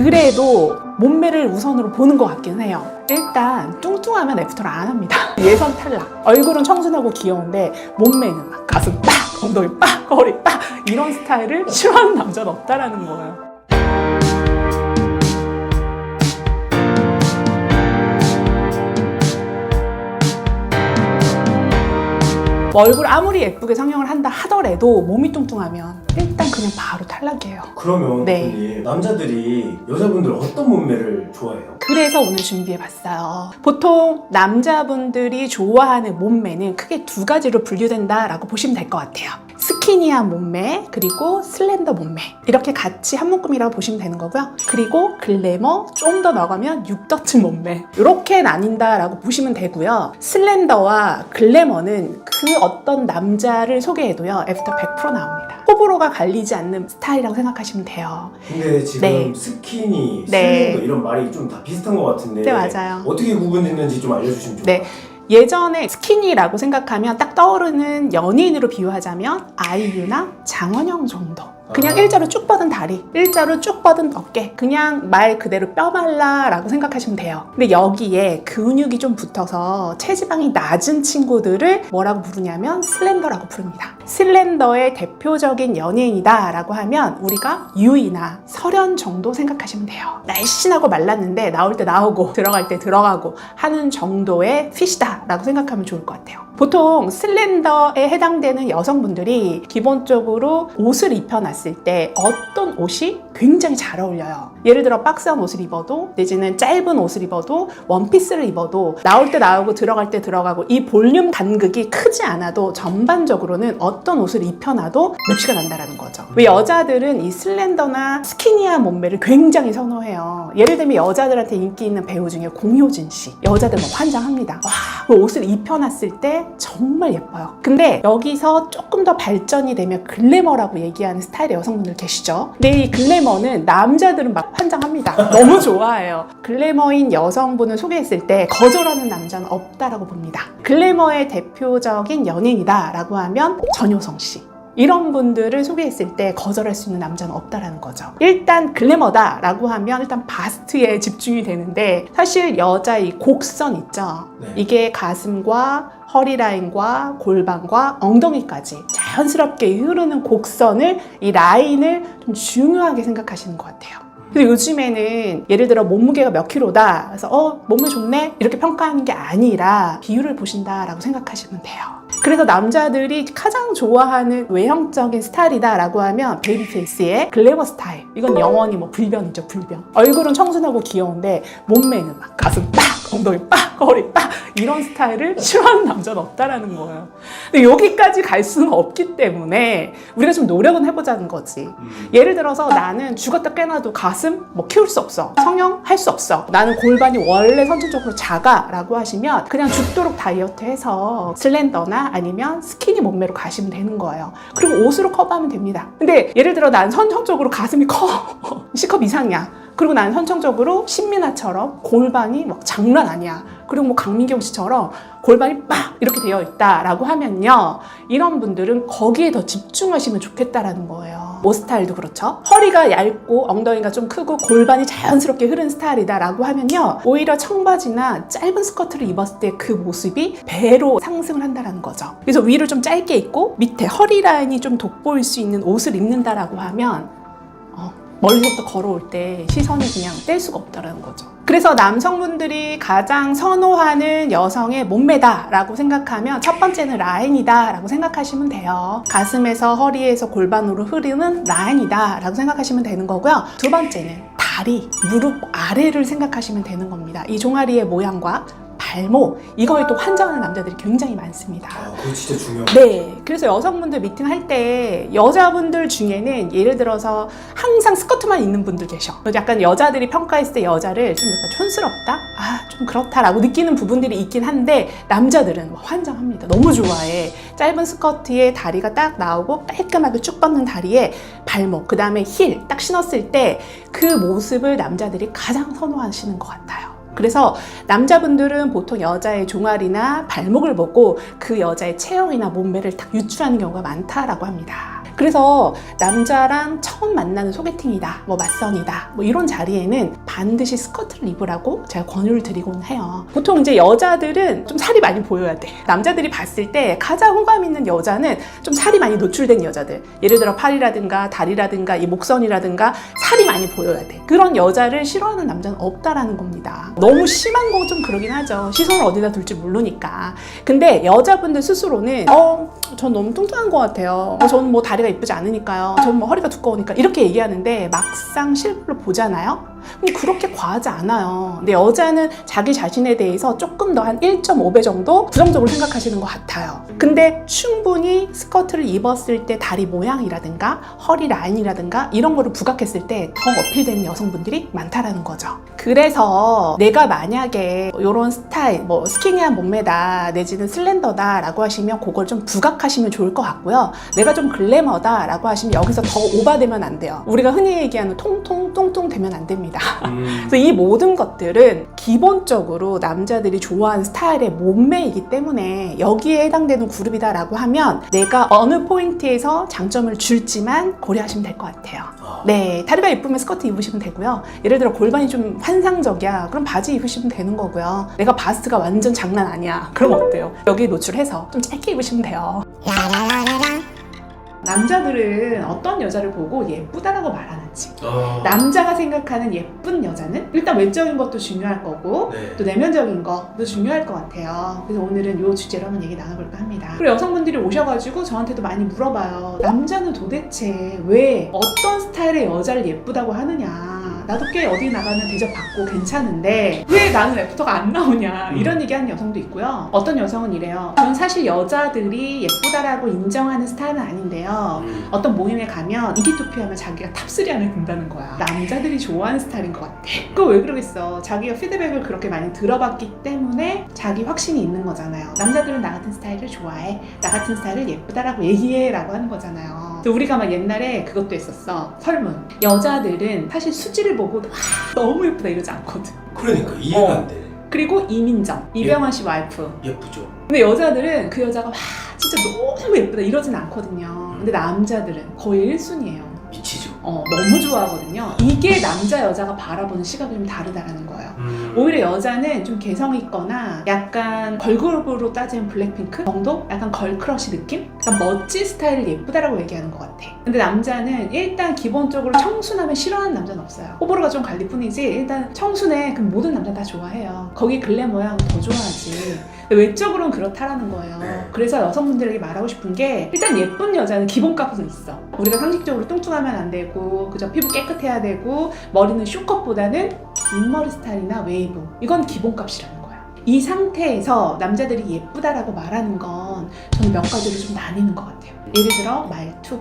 그래도 몸매를 우선으로 보는 것 같긴 해요. 일단 뚱뚱하면 애프터를 안 합니다. 예선 탈락. 얼굴은 청순하고 귀여운데 몸매는 막 가슴 빡, 엉덩이 빡, 허리 빡 이런 스타일을 싫어하는 남자는 없다라는 거예요. 얼굴 아무리 예쁘게 성형을 한다 하더라도 몸이 뚱뚱하면 일단 그냥 바로 탈락이에요. 그러면 네. 남자들이 여자분들 어떤 몸매를 좋아해요? 그래서 오늘 준비해봤어요. 보통 남자분들이 좋아하는 몸매는 크게 두 가지로 분류된다라고 보시면 될 것 같아요. 스키니한 몸매, 그리고 슬렌더 몸매. 이렇게 같이 한 묶음이라고 보시면 되는 거고요. 그리고 글래머, 좀 더 나가면 육덕진 몸매. 이렇게 나뉜다라고 보시면 되고요. 슬렌더와 글래머는 그 어떤 남자를 소개해도요, 애프터 100% 나옵니다. 호불호가 갈리지 않는 스타일이라고 생각하시면 돼요. 근데 지금 네. 스키니, 네. 슬렌더 이런 말이 좀 다 비슷한 것 같은데 네, 맞아요. 어떻게 구분짓는지 좀 알려주시면 좋을 네. 것 같아요. 예전에 스키니라고 생각하면 딱 떠오르는 연예인으로 비유하자면 아이유나 장원영 정도. 그냥 일자로 쭉 뻗은 다리, 일자로 쭉 뻗은 어깨, 그냥 말 그대로 뼈말라라고 생각하시면 돼요. 근데 여기에 근육이 좀 붙어서 체지방이 낮은 친구들을 뭐라고 부르냐면 슬렌더라고 부릅니다. 슬렌더의 대표적인 연예인이다라고 하면 우리가 유이나 설현 정도 생각하시면 돼요. 날씬하고 말랐는데 나올 때 나오고 들어갈 때 들어가고 하는 정도의 핏이다라고 생각하면 좋을 것 같아요. 보통 슬렌더에 해당되는 여성분들이 기본적으로 옷을 입혀놨을 때 어떤 옷이 굉장히 잘 어울려요. 예를 들어 박스한 옷을 입어도 내지는 짧은 옷을 입어도 원피스를 입어도 나올 때 나오고 들어갈 때 들어가고 이 볼륨 간극이 크지 않아도 전반적으로는 어떤 옷을 입혀놔도 맵시가 난다라는 거죠. 왜 여자들은 이 슬렌더나 스키니한 몸매를 굉장히 선호해요. 예를 들면 여자들한테 인기 있는 배우 중에 공효진 씨. 여자들 막 환장합니다. 와, 그 옷을 입혀놨을 때 정말 예뻐요. 근데 여기서 조금 더 발전이 되면 글래머라고 얘기하는 스타일의 여성분들 계시죠? 근데 이 글래머는 남자들은 막 환장합니다. 너무 좋아해요. 글래머인 여성분을 소개했을 때 거절하는 남자는 없다라고 봅니다. 글래머의 대표적인 연예인이다라고 하면 전효성 씨. 이런 분들을 소개했을 때 거절할 수 있는 남자는 없다라는 거죠. 일단 글래머다라고 하면 일단 바스트에 집중이 되는데 사실 여자 이 곡선 있죠? 네. 이게 가슴과 허리 라인과 골반과 엉덩이까지 자연스럽게 흐르는 곡선을 이 라인을 좀 중요하게 생각하시는 것 같아요. 근데 요즘에는 예를 들어 몸무게가 몇 킬로다 그래서 몸매 좋네 이렇게 평가하는 게 아니라 비율을 보신다라고 생각하시면 돼요. 그래서 남자들이 가장 좋아하는 외형적인 스타일이다 라고 하면 베이비페이스의 글래머 스타일. 이건 영원히 뭐 불변이죠, 불변. 얼굴은 청순하고 귀여운데 몸매는 막 가슴 빡, 엉덩이 빡, 허리 빡 이런 스타일을 싫어하는 남자는 없다라는 거예요. 근데 여기까지 갈 수는 없기 때문에 우리가 좀 노력은 해보자는 거지. 예를 들어서 나는 죽었다 깨나도 가슴 뭐 키울 수 없어. 성형할 수 없어. 나는 골반이 원래 선천적으로 작아 라고 하시면 그냥 죽도록 다이어트 해서 슬렌더나 아니면 스키니 몸매로 가시면 되는 거예요. 그리고 옷으로 커버하면 됩니다. 근데 예를 들어 난 선천적으로 가슴이 커. C컵 이상이야. 그리고 난 선천적으로 신민아처럼 골반이 막 장난 아니야. 그리고 뭐 강민경 씨처럼 골반이 빡 이렇게 되어 있다라고 하면요. 이런 분들은 거기에 더 집중하시면 좋겠다라는 거예요. 옷 스타일도 그렇죠. 허리가 얇고 엉덩이가 좀 크고 골반이 자연스럽게 흐른 스타일이다라고 하면요. 오히려 청바지나 짧은 스커트를 입었을 때 그 모습이 배로 상승을 한다는 거죠. 그래서 위를 좀 짧게 입고 밑에 허리 라인이 좀 돋보일 수 있는 옷을 입는다라고 하면 멀리서부터 걸어올 때 시선이 그냥 뗄 수가 없다는 거죠. 그래서 남성분들이 가장 선호하는 여성의 몸매다라고 생각하면 첫 번째는 라인이다라고 생각하시면 돼요. 가슴에서 허리에서 골반으로 흐르는 라인이다라고 생각하시면 되는 거고요. 두 번째는 다리, 무릎 아래를 생각하시면 되는 겁니다. 이 종아리의 모양과 발목, 이거에 또 환장하는 남자들이 굉장히 많습니다. 그거 진짜 중요해요. 네, 그래서 여성분들 미팅할 때 여자분들 중에는 예를 들어서 항상 스커트만 입는 분들 계셔. 약간 여자들이 평가했을 때 여자를 좀 약간 촌스럽다? 좀 그렇다라고 느끼는 부분들이 있긴 한데 남자들은 환장합니다. 너무 좋아해. 짧은 스커트에 다리가 딱 나오고 깔끔하게 쭉 뻗는 다리에 발목, 그 다음에 힐 딱 신었을 때 그 모습을 남자들이 가장 선호하시는 것 같아요. 그래서 남자분들은 보통 여자의 종아리나 발목을 보고 그 여자의 체형이나 몸매를 딱 유추하는 경우가 많다라고 합니다. 그래서 남자랑 처음 만나는 소개팅이다, 뭐 맞선이다, 뭐 이런 자리에는 반드시 스커트를 입으라고 제가 권유를 드리곤 해요. 보통 이제 여자들은 좀 살이 많이 보여야 돼. 남자들이 봤을 때 가장 호감 있는 여자는 좀 살이 많이 노출된 여자들. 예를 들어 팔이라든가 다리라든가 이 목선이라든가 살이 많이 보여야 돼. 그런 여자를 싫어하는 남자는 없다라는 겁니다. 너무 심한 거 좀 그러긴 하죠. 시선을 어디다 둘지 모르니까. 근데 여자분들 스스로는 전 너무 뚱뚱한 것 같아요. 저는 뭐 다리가 이쁘지 않으니까요. 저는 뭐 허리가 두꺼우니까 이렇게 얘기하는데 막상 실물로 보잖아요. 그럼 그렇게 과하지 않아요. 근데 여자는 자기 자신에 대해서 조금 더 한 1.5배 정도 부정적으로 생각하시는 것 같아요. 근데 충분히 스커트를 입었을 때 다리 모양이라든가 허리 라인이라든가 이런 거를 부각했을 때 더 어필되는 여성분들이 많다라는 거죠. 그래서 내가 만약에 이런 스타일, 뭐 스키니한 몸매다 내지는 슬렌더다 라고 하시면 그걸 좀 부각하시면 좋을 것 같고요. 내가 좀 글래머다 라고 하시면 여기서 더 오바되면 안 돼요. 우리가 흔히 얘기하는 통통 뚱뚱 되면 안 됩니다. 그래서 이 모든 것들은 기본적으로 남자들이 좋아하는 스타일의 몸매이기 때문에 여기에 해당되는 그룹이다 라고 하면 내가 어느 포인트에서 장점을 줄지만 고려하시면 될 것 같아요. 네, 다리가 예쁘면 스커트 입으시면 되고요. 예를 들어 골반이 좀 환상적이야, 그럼 바지 입으시면 되는 거고요. 내가 바스트가 완전 장난 아니야, 그럼 어때요? 여기 노출해서 좀 짧게 입으시면 돼요. 남자들은 어떤 여자를 보고 예쁘다라고 말하는지, 남자가 생각하는 예쁜 여자는 일단 외적인 것도 중요할 거고 네. 또 내면적인 것도 중요할 것 같아요. 그래서 오늘은 이 주제로 한번 얘기 나눠볼까 합니다. 그리고 여성분들이 오셔가지고 저한테도 많이 물어봐요. 남자는 도대체 왜 어떤 스타일의 여자를 예쁘다고 하느냐, 나도 꽤 어디 나가면 대접받고 괜찮은데 왜 나는 애프터가 안 나오냐, 이런 얘기하는 여성도 있고요. 어떤 여성은 이래요. 저는 사실 여자들이 예쁘다라고 인정하는 스타일은 아닌데요, 어떤 모임에 가면 인기 투표하면 자기가 탑3 안에 든다는 거야. 남자들이 좋아하는 스타일인 것 같아. 그거 왜 그러겠어. 자기가 피드백을 그렇게 많이 들어봤기 때문에 자기 확신이 있는 거잖아요. 남자들은 나 같은 스타일을 좋아해, 나 같은 스타일을 예쁘다라고 얘기해 라고 하는 거잖아요. 우리가 막 옛날에 그것도 했었어. 설문. 여자들은 사실 수지를 보고 와, 너무 예쁘다 이러지 않거든. 그러니까 이해가 안 되네. 그리고 이민정, 이병헌 씨 와이프. 예쁘죠. 근데 여자들은 그 여자가 와 진짜 너무 예쁘다 이러진 않거든요. 근데 남자들은 거의 1순위예요. 미치죠. 너무 좋아하거든요. 이게 남자 여자가 바라보는 시각이 좀 다르다라는 거예요. 오히려 여자는 좀 개성 있거나 약간 걸그룹으로 따지면 블랙핑크 정도? 약간 걸크러쉬 느낌? 약간 멋진 스타일을 예쁘다라고 얘기하는 것 같아. 근데 남자는 일단 기본적으로 청순하면 싫어하는 남자는 없어요. 호불호가 좀 갈릴 뿐이지 일단 청순해 그럼 모든 남자 다 좋아해요. 거기 글래머야 더 좋아하지. 외적으로는 그렇다라는 거예요. 네. 그래서 여성분들에게 말하고 싶은 게 일단 예쁜 여자는 기본값은 있어. 우리가 상식적으로 뚱뚱하면 안 되고 그저 피부 깨끗해야 되고 머리는 쇼컷보다는 긴 머리 스타일이나 웨이브, 이건 기본값이라는 거야. 이 상태에서 남자들이 예쁘다라고 말하는 건 저는 몇 가지로 좀 나뉘는 것 같아요. 예를 들어 말투.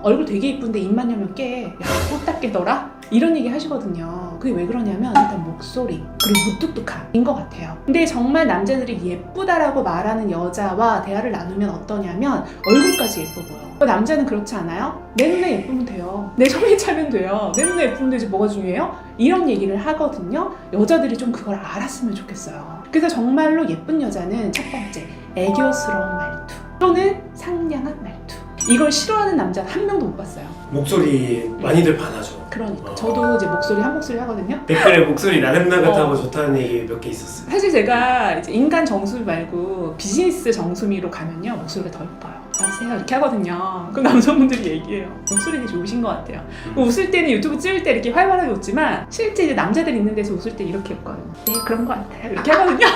얼굴 되게 예쁜데 입만 열면 깨. 야, 꽃딱 깨더라? 이런 얘기 하시거든요. 그게 왜 그러냐면 일단 목소리 그리고 무뚝뚝함인 것 같아요. 근데 정말 남자들이 예쁘다라고 말하는 여자와 대화를 나누면 어떠냐면 얼굴까지 예뻐 보여. 남자는 그렇지 않아요? 내 눈에 예쁘면 돼요. 내 손에 차면 돼요. 내 눈에 예쁘면 되지 뭐가 중요해요? 이런 얘기를 하거든요. 여자들이 좀 그걸 알았으면 좋겠어요. 그래서 정말로 예쁜 여자는 첫 번째, 애교스러운 말투 또는 상냥한 말투. 이걸 싫어하는 남자는 한 명도 못 봤어요. 목소리 많이들 반하죠. 그러니까 저도 이제 목소리 한 목소리 하거든요. 댓글에 목소리 나긋나긋하고 좋다는 얘기 몇 개 있었어요. 사실 제가 이제 인간 정수미 말고 비즈니스 정수미로 가면요 목소리가 더 예뻐요. 안녕하세요 이렇게 하거든요. 그럼 남성분들이 얘기해요. 목소리 되게 좋으신 것 같아요. 웃을 때는 유튜브 찍을 때 이렇게 활발하게 웃지만 실제 이제 남자들 있는 데서 웃을 때 이렇게 웃거든요. 네 그런 것 같아요 이렇게 하거든요.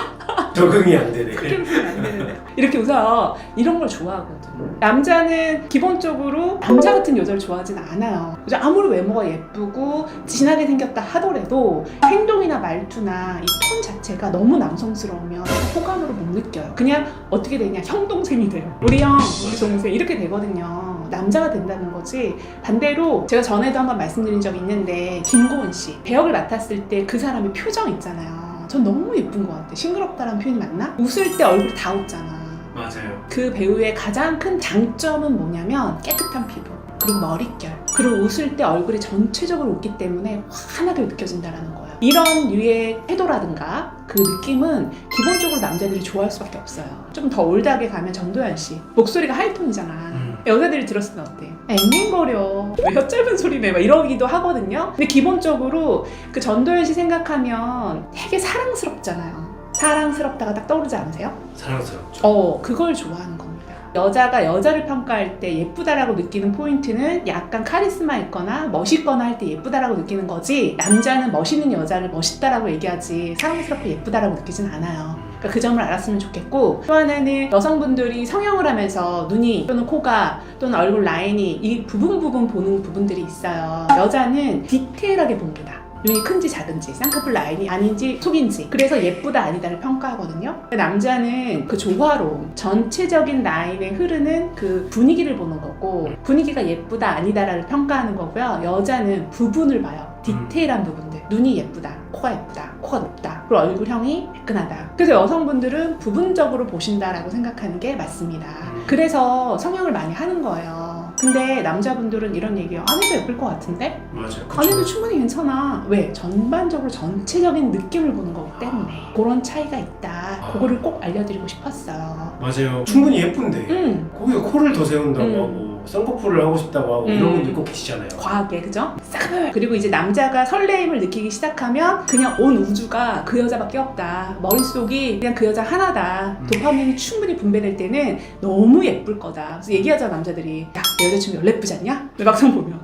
적응이 안 되네. 그렇게 웃으면 안 되는데 이렇게 웃어. 이런 걸 좋아하거든. 남자는 기본적으로 남자 같은 여자를 좋아하진 않아요. 그죠? 아무리 외모가 예쁘고 진하게 생겼다 하더라도 행동이나 말투나 이 톤 자체가 너무 남성스러우면 호감으로 못 느껴요. 그냥 어떻게 되냐, 형 동생이 돼요. 우리 형, 우리 동생 이렇게 되거든요. 남자가 된다는 거지. 반대로 제가 전에도 한번 말씀드린 적이 있는데 김고은 씨 배역을 맡았을 때 그 사람의 표정 있잖아요. 전 너무 예쁜 것 같아. 싱그럽다라는 표현이 맞나? 웃을 때 얼굴이 다 웃잖아. 맞아요. 그 배우의 가장 큰 장점은 뭐냐면 깨끗한 피부 그리고 머릿결 그리고 웃을 때 얼굴이 전체적으로 웃기 때문에 환하게 느껴진다는 거예요. 이런 류의 태도라든가 그 느낌은 기본적으로 남자들이 좋아할 수밖에 없어요. 좀 더 올드하게 가면 전도연 씨 목소리가 하이톤이잖아. 여자들이 들었을 때 어때? 앵앵거려. 왜 혀짧은 소리네? 막 이러기도 하거든요. 근데 기본적으로 그 전도연 씨 생각하면 되게 사랑스럽잖아요. 사랑스럽다가 딱 떠오르지 않으세요? 사랑스럽죠. 그걸 좋아하는 겁니다. 여자가 여자를 평가할 때 예쁘다라고 느끼는 포인트는 약간 카리스마 있거나 멋있거나 할 때 예쁘다라고 느끼는 거지, 남자는 멋있는 여자를 멋있다라고 얘기하지 사랑스럽게 예쁘다라고 느끼진 않아요. 그러니까 그 점을 알았으면 좋겠고, 또 하나는 여성분들이 성형을 하면서 눈이 또는 코가 또는 얼굴 라인이 이 부분 보는 부분들이 있어요. 여자는 디테일하게 봅니다. 눈이 큰지 작은지, 쌍꺼풀 라인이 아닌지 속인지, 그래서 예쁘다 아니다를 평가하거든요. 남자는 그 조화로움, 전체적인 라인에 흐르는 그 분위기를 보는 거고, 분위기가 예쁘다 아니다를 평가하는 거고요. 여자는 부분을 봐요. 디테일한 부분들. 눈이 예쁘다, 코가 예쁘다, 코가 높다, 그리고 얼굴형이 매끈하다. 그래서 여성분들은 부분적으로 보신다라고 생각하는 게 맞습니다. 그래서 성형을 많이 하는 거예요. 근데 남자분들은 이런 얘기예요. 안 해도 예쁠 것 같은데? 맞아요. 안 해도 충분히 괜찮아. 왜? 전반적으로 전체적인 느낌을 보는 거기 때문에. 그런 차이가 있다. 그거를 꼭 알려드리고 싶었어요. 맞아요. 충분히 예쁜데 거기서 코를 더 세운다고 하고 쌍꺼풀을 하고 싶다고 하고 이런 분들 꼭 계시잖아요. 과하게, 그죠? 싹을. 그리고 이제 남자가 설레임을 느끼기 시작하면 그냥 온 우주가 그 여자밖에 없다. 머릿속이 그냥 그 여자 하나다. 도파민이 충분히 분배될 때는 너무 예쁠 거다. 그래서 얘기하잖아, 남자들이. 야, 내 여자친구 열 예쁘지 않냐? 내 막상 보면.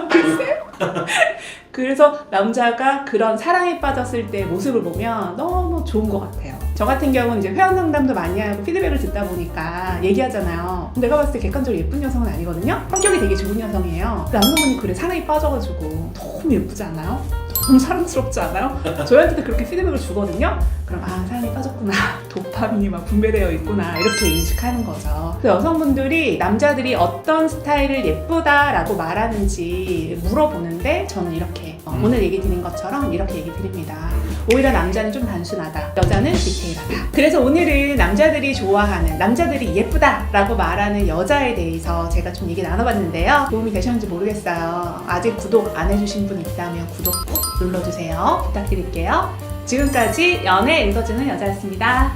글쎄? 그래서 남자가 그런 사랑에 빠졌을 때 모습을 보면 너무 좋은 것 같아요. 저 같은 경우는 이제 회원 상담도 많이 하고 피드백을 듣다 보니까 얘기하잖아요. 내가 봤을 때 객관적으로 예쁜 여성은 아니거든요. 성격이 되게 좋은 여성이에요. 남자분이 그래 사랑에 빠져가지고 너무 예쁘지 않아요? 너무 사랑스럽지 않아요? 저희한테도 그렇게 피드백을 주거든요. 그럼 사랑에 빠졌구나. 도파민이 막 분배되어 있구나. 이렇게 인식하는 거죠. 그래서 여성분들이 남자들이 어떤 스타일을 예쁘다라고 말하는지 물어보는데 저는 이렇게 오늘 얘기 드린 것처럼 이렇게 얘기 드립니다. 오히려 남자는 좀 단순하다, 여자는 디테일하다. 그래서 오늘은 남자들이 좋아하는, 남자들이 예쁘다라고 말하는 여자에 대해서 제가 좀 얘기 나눠봤는데요. 도움이 되셨는지 모르겠어요. 아직 구독 안 해주신 분 있다면 구독 꼭 눌러주세요. 부탁드릴게요. 지금까지 연애 읽어주는 여자였습니다.